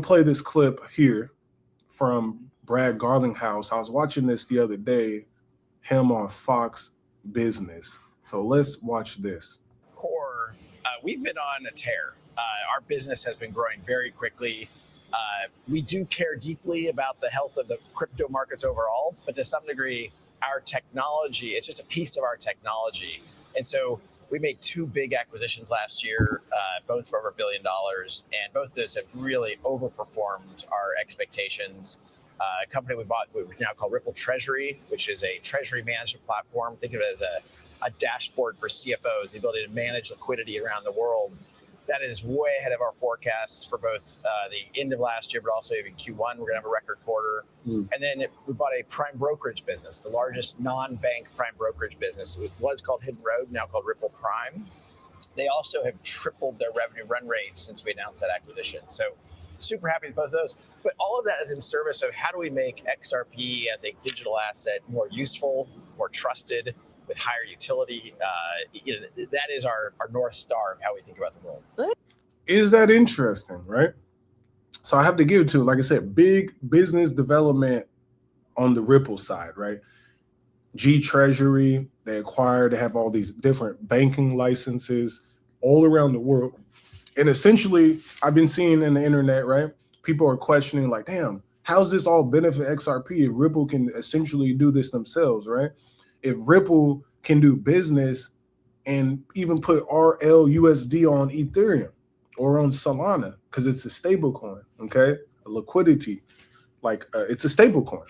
Play this clip here from Brad Garlinghouse. I was watching this the other day, him on Fox Business. So let's watch this. Core, we've been on a tear. Our business has been growing very quickly. We do care deeply about the health of the crypto markets overall, but to some degree, our technology, it's just a piece of our technology. And so we made two big acquisitions last year, both for over $1 billion, and both of those have really overperformed our expectations. A company we bought, we now call Ripple Treasury, which is a treasury management platform. Think of it as a dashboard for CFOs, the ability to manage liquidity around the world. That is way ahead of our forecasts for both the end of last year, but also even Q1. We're going to have a record quarter. And then we bought a prime brokerage business, the largest non-bank prime brokerage business. It was called Hidden Road, now called Ripple Prime. They also have tripled their revenue run rate since we announced that acquisition. So super happy with both of those. But all of that is in service of how do we make XRP as a digital asset more useful, more trusted, with higher utility. That is our North Star of how we think about the world. Is that interesting, right? So I have to give it to, like I said, big business development on the Ripple side, right? G Treasury, they acquired, they have all these different banking licenses all around the world. And essentially, I've been seeing in the internet, right? People are questioning like, damn, how's this all benefit XRP if Ripple can essentially do this themselves, right? If Ripple can do business and even put RLUSD on Ethereum or on Solana, because it's a stable coin, okay? A liquidity, it's a stable coin.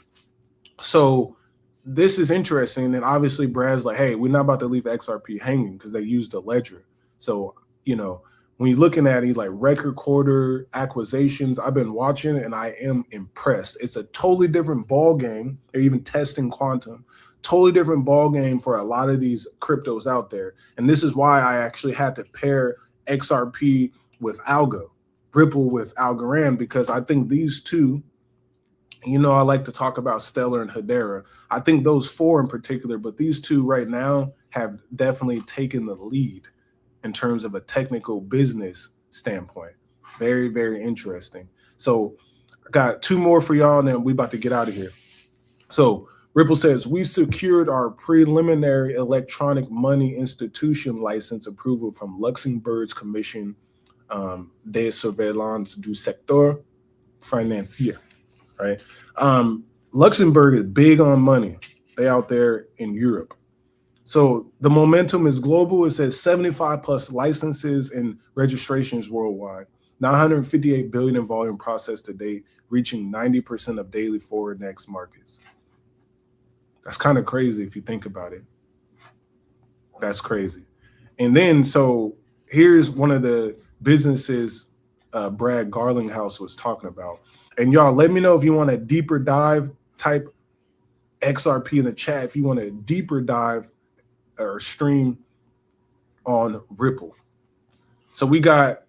So this is interesting. And obviously Brad's like, hey, we're not about to leave XRP hanging because they used a ledger. So, when you're looking at it, like record quarter acquisitions, I've been watching and I am impressed. It's a totally different ball game. They're even testing quantum. Totally different ball game for a lot of these cryptos out there. And this is why I actually had to pair XRP with Algo, Ripple with Algorand, because I think these two, I like to talk about Stellar and Hedera. I think those four in particular, but these two right now have definitely taken the lead in terms of a technical business standpoint. Very, very interesting. So I got two more for y'all and then we about to get out of here. So Ripple says, we secured our preliminary electronic money institution license approval from Luxembourg's Commission de Surveillance du Secteur Financier, right? Luxembourg is big on money. They out there in Europe. So the momentum is global. It says 75 plus licenses and registrations worldwide. 958 billion in volume processed to date, reaching 90% of daily forward next markets. That's kind of crazy if you think about it. That's crazy. And then, so here's one of the businesses Brad Garlinghouse was talking about. And y'all, let me know if you want a deeper dive, type XRP in the chat if you want a deeper dive or stream on Ripple. So we got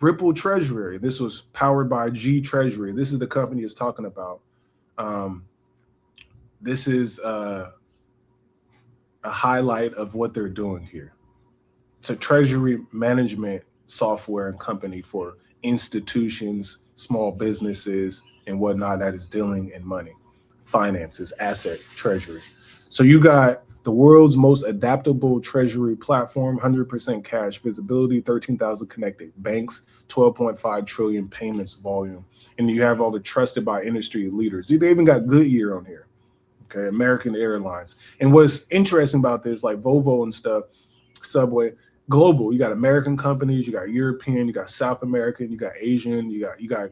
Ripple Treasury. This was powered by G Treasury. This is the company it's talking about. This is a highlight of what they're doing here. It's a treasury management software and company for institutions, small businesses, and whatnot that is dealing in money, finances, asset, treasury. So you got the world's most adaptable treasury platform, 100% cash visibility, 13,000 connected banks, 12.5 trillion payments volume. And you have all the trusted by industry leaders. They even got Goodyear on here. Okay, American Airlines. And what's interesting about this, like Volvo and stuff, Subway, global. You got American companies, you got European, you got South American, you got Asian, you got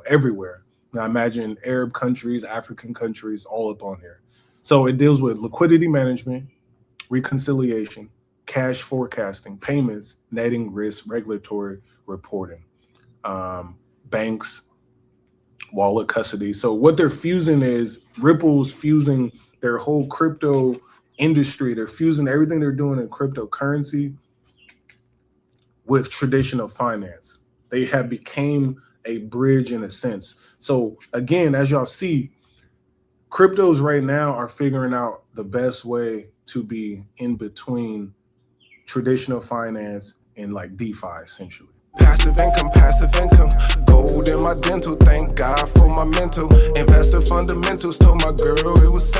everywhere. Now imagine Arab countries, African countries, all up on here. So it deals with liquidity management, reconciliation, cash forecasting, payments, netting, risk, regulatory reporting, banks, wallet custody. So what they're fusing is Ripple's fusing their whole crypto industry. They're fusing everything they're doing in cryptocurrency with traditional finance. They have became a bridge in a sense. So again, as y'all see, cryptos right now are figuring out the best way to be in between traditional finance and like DeFi, essentially. Passive income. Gold in my dental, thank God for my mental. Investor fundamentals, told my girl it was simple.